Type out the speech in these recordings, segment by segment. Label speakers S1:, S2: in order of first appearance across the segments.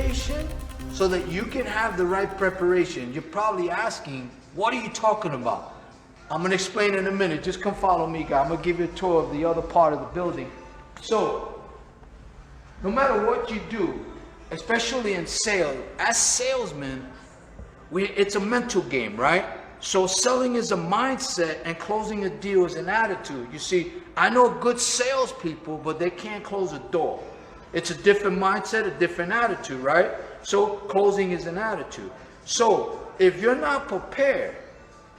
S1: education so that you can have the right preparation. You're probably asking, what are you talking about? I'm gonna explain in a minute. Just come follow me, guys. I'm gonna give you a tour of the other part of the building. So, no matter what you do, especially in sales, as salesmen, it's a mental game, right? So selling is a mindset and closing a deal is an attitude. You see, I know good salespeople, but they can't close a door. It's a different mindset, a different attitude, right? So closing is an attitude. So if you're not prepared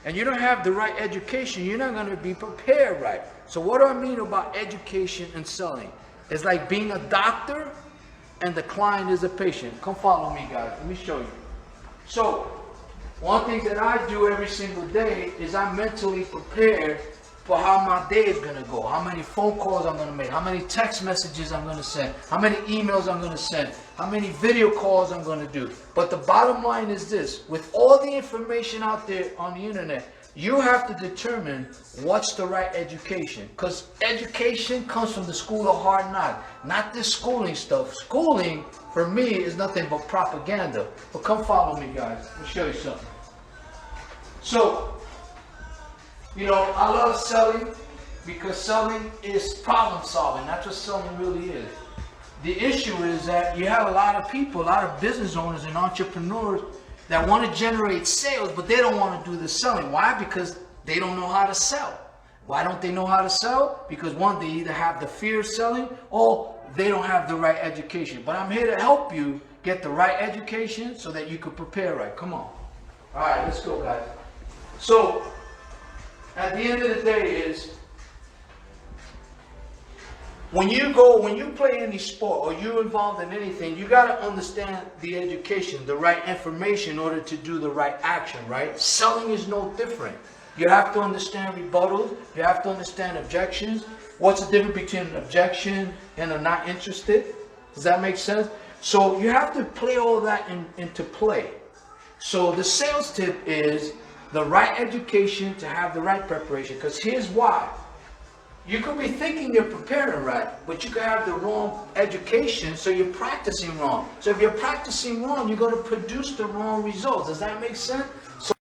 S1: and you don't have the right education, you're not going to be prepared right. So what do I mean about education and selling? It's like being a doctor and the client is a patient. Come follow me, guys. Let me show you. So one thing that I do every single day is I mentally prepare for how my day is going to go, how many phone calls I'm going to make, how many text messages I'm going to send, how many emails I'm going to send, how many video calls I'm going to do. But the bottom line is this: with all the information out there on the internet, you have to determine what's the right education. Because education comes from the school of hard knocks, not this schooling stuff. Schooling, for me, is nothing but propaganda. But come follow me, guys. I'll show you something. So, you know, I love selling because selling is problem solving. That's what selling really is. The issue is that you have a lot of people, a lot of business owners and entrepreneurs that want to generate sales, but they don't want to do the selling. Why? Because they don't know how to sell. Why don't they know how to sell? Because one, they either have the fear of selling or they don't have the right education. But I'm here to help you get the right education so that you can prepare right. Come on. All right, let's go, guys. So, at the end of the day is, when you play any sport or you're involved in anything, you got to understand the education, the right information in order to do the right action, right? Selling is no different. You have to understand rebuttals. You have to understand objections. What's the difference between an objection and a not interested? Does that make sense? So you have to play all that into play. So the sales tip is the right education to have the right preparation. Because here's why. You could be thinking you're preparing right, but you could have the wrong education, so you're practicing wrong. So if you're practicing wrong, you're going to produce the wrong results. Does that make sense? So